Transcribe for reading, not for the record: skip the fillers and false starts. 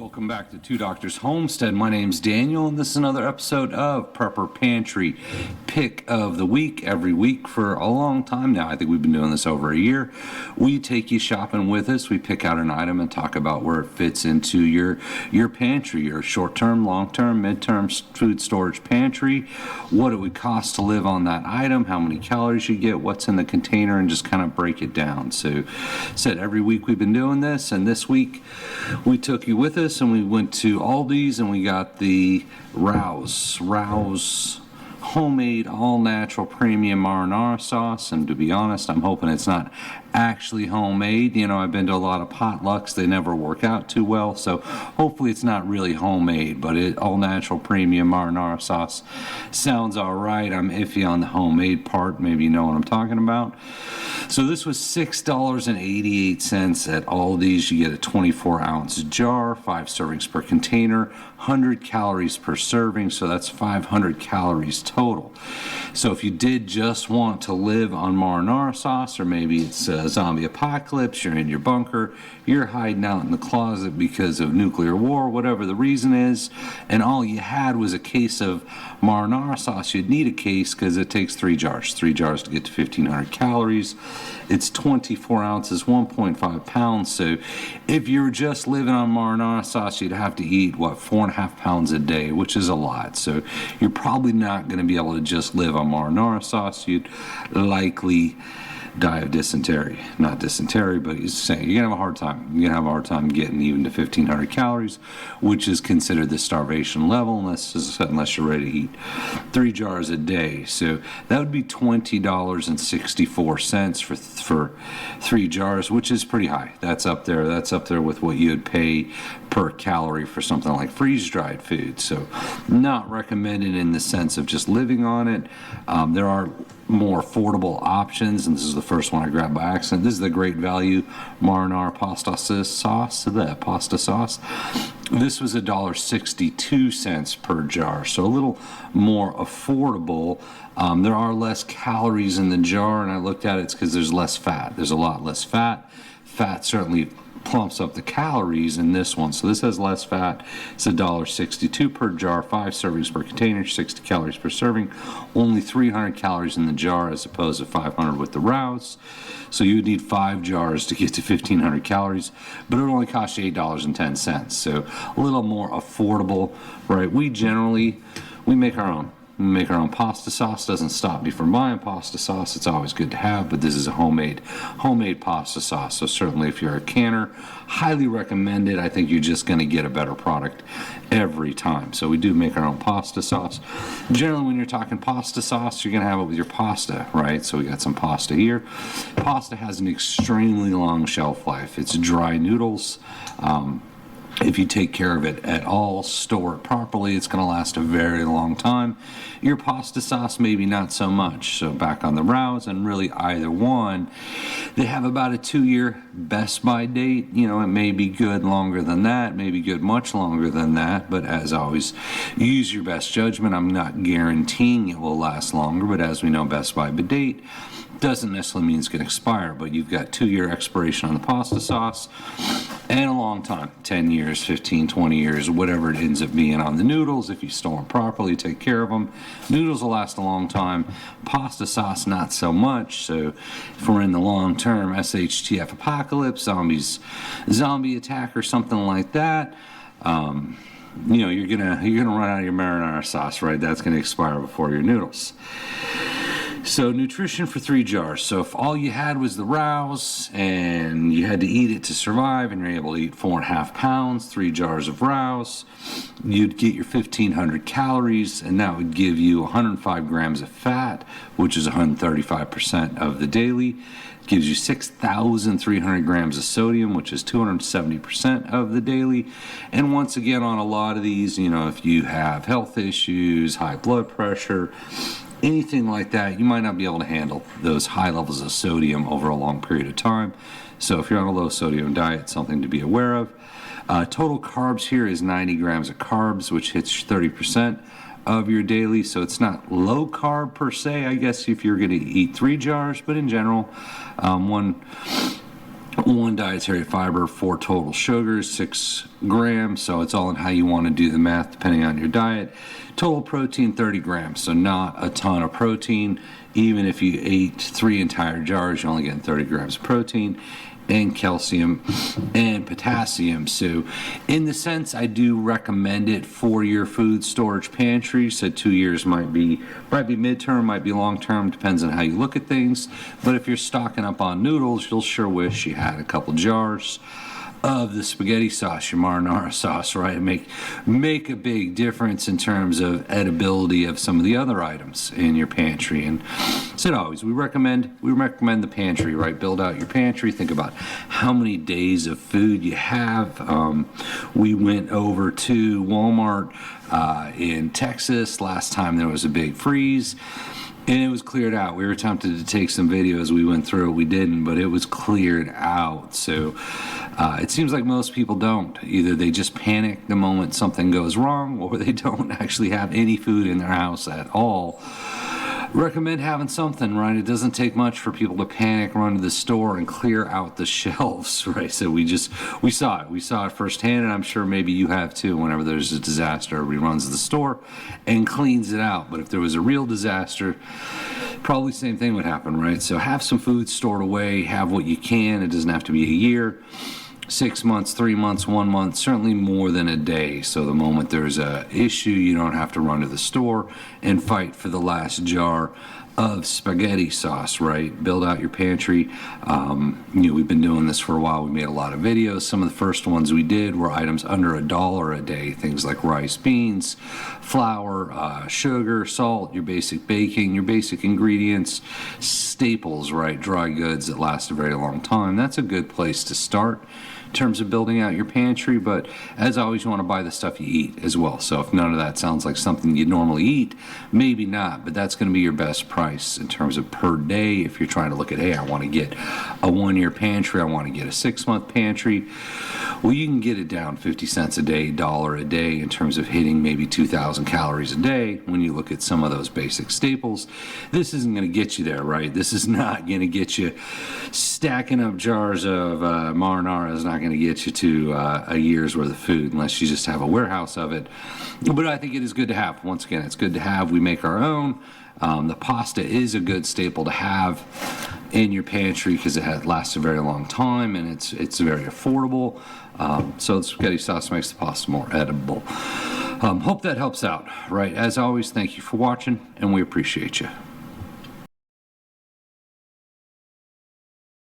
Welcome back to Two Doctors Homestead. My name's Daniel, and this is another episode of Prepper Pantry Pick of the Week. Every week for a long time now. I think we've been doing this over a year. We take you shopping with us. We pick out an item and talk about where it fits into your pantry, your short-term, long-term, mid-term food storage pantry, what it would cost to live on that item, how many calories you get, what's in the container, and just kind of break it down. So, every week we've been doing this, and this week we took you with us and we went to Aldi's and we got the Rouse homemade all-natural premium marinara sauce. And to be honest, I'm hoping it's not actually homemade. You know, I've been to a lot of potlucks, they never work out too well, so hopefully it's not really homemade, but all-natural premium marinara sauce sounds all right. I'm iffy on the homemade part. Maybe you know what I'm talking about. So this was $6.88 at Aldi's. You get a 24-ounce jar, 5 servings per container, 100 calories per serving, so that's 500 calories total. So if you did just want to live on marinara sauce, or maybe it's a zombie apocalypse, you're in your bunker, you're hiding out in the closet because of nuclear war, whatever the reason is, and all you had was a case of marinara sauce, you'd need a case because it takes 3 jars to get to 1,500 calories. It's 24 ounces, 1.5 pounds. So if you're just living on marinara sauce, you'd have to eat, 4.5 pounds a day, which is a lot. So you're probably not going to be able to just live on marinara sauce. You'd likely die of dysentery. Not dysentery, but he's saying you're going to have a hard time. You're going to have a hard time getting even to 1,500 calories, which is considered the starvation level unless you're ready to eat 3 jars a day. So that would be $20.64 for 3 jars, which is pretty high. That's up there with what you'd pay per calorie for something like freeze-dried food. So not recommended in the sense of just living on it. There are more affordable options, and this is the first one I grabbed by accident. This is the Great Value marinara pasta sauce. This was $1.62 per jar, so a little more affordable. There are less calories in the jar, and I looked at it, it's because there's less fat. There's a lot less fat. Fat certainly plumps up the calories in this one. So this has less fat. It's $1.62 per jar, 5 servings per container, 60 calories per serving. Only 300 calories in the jar as opposed to 500 with the Rouse. So you would need 5 jars to get to 1,500 calories, but it would only cost you $8.10. So a little more affordable, right? We make our own. We make our own pasta sauce. Doesn't stop me from buying pasta sauce. It's always good to have, but this is a homemade pasta sauce. So certainly if you're a canner, highly recommend it. I think you're just going to get a better product every time. So we do make our own pasta sauce. Generally when you're talking pasta sauce, you're going to have it with your pasta, right? So we got some pasta here. Pasta has an extremely long shelf life. It's dry noodles. If you take care of it at all, store it properly, it's going to last a very long time. Your pasta sauce, maybe not so much. So back on the Rouse, and really either one, they have about a 2-year best by date. You know, it may be good longer than that, maybe good much longer than that, but as always, use your best judgment. I'm not guaranteeing it will last longer, but as we know, best by date doesn't necessarily mean it's going to expire, but you've got 2-year expiration on the pasta sauce and a long time, 10 years, 15, 20 years, whatever it ends up being on the noodles. If you store them properly, take care of them, noodles will last a long time. Pasta sauce, not so much. So if we're in the long term Shtf apocalypse, zombie attack or something like that, you're gonna run out of your marinara sauce, right? That's gonna expire before your noodles. So nutrition for 3 jars. So if all you had was the Rouse and you had to eat it to survive and you're able to eat 4.5 pounds, 3 jars of Rouse, you'd get your 1,500 calories, and that would give you 105 grams of fat, which is 135% of the daily. It gives you 6,300 grams of sodium, which is 270% of the daily. And once again, on a lot of these, if you have health issues, high blood pressure, anything like that, you might not be able to handle those high levels of sodium over a long period of time. So if you're on a low sodium diet, something to be aware of. Total carbs here is 90 grams of carbs, which hits 30% of your daily. So it's not low carb per se, I guess, if you're going to eat 3 jars, but in general, 1 dietary fiber, 4 total sugars, 6 grams. So it's all in how you want to do the math depending on your diet. Total protein, 30 grams. So not a ton of protein. Even if you ate 3 entire jars, you're only getting 30 grams of protein, and calcium and potassium. So in the sense, I do recommend it for your food storage pantry. So 2 years might be midterm, might be long term, depends on how you look at things. But if you're stocking up on noodles, you'll sure wish you had a couple jars of the spaghetti sauce, your marinara sauce, right? Make a big difference in terms of edibility of some of the other items in your pantry. And as always, we recommend the pantry, right? Build out your pantry. Think about how many days of food you have. We went over to Walmart in Texas last time there was a big freeze, and it was cleared out. We were tempted to take some videos. We went through it. We didn't, but it was cleared out. So it seems like most people don't. Either they just panic the moment something goes wrong, or they don't actually have any food in their house at all. Recommend having something, right? It doesn't take much for people to panic, run to the store, and clear out the shelves, right? So we saw it firsthand, and I'm sure maybe you have too. Whenever there's a disaster, everybody runs to the store and cleans it out. But if there was a real disaster, probably the same thing would happen, right? So have some food stored away, have what you can. It doesn't have to be a year. 6 months, 3 months, 1 month, certainly more than a day. So the moment there's a issue, you don't have to run to the store and fight for the last jar of spaghetti sauce, right? Build out your pantry. We've been doing this for a while. We made a lot of videos. Some of the first ones we did were items under $1 a day, things like rice, beans, flour, sugar, salt, your basic baking, your basic ingredients, staples, right? Dry goods that last a very long time. That's a good place to start in terms of building out your pantry. But as always, you want to buy the stuff you eat as well. So if none of that sounds like something you normally eat, maybe not, but that's going to be your best price in terms of per day. If you're trying to look at, hey, I want to get a 1-year pantry, I want to get a 6-month pantry, well, you can get it down 50 cents a day, $1 a day in terms of hitting maybe 2,000 calories a day. When you look at some of those basic staples, this isn't going to get you there, right? This is not going to get you stacking up jars of marinara. Is not going to get you to a year's worth of food unless you just have a warehouse of it. But I think it is good to have. Once again, it's good to have. We make our own. The pasta is a good staple to have in your pantry because it lasts a very long time, and it's very affordable. So the spaghetti sauce makes the pasta more edible. Hope that helps out, right? As always, thank you for watching, and we appreciate you.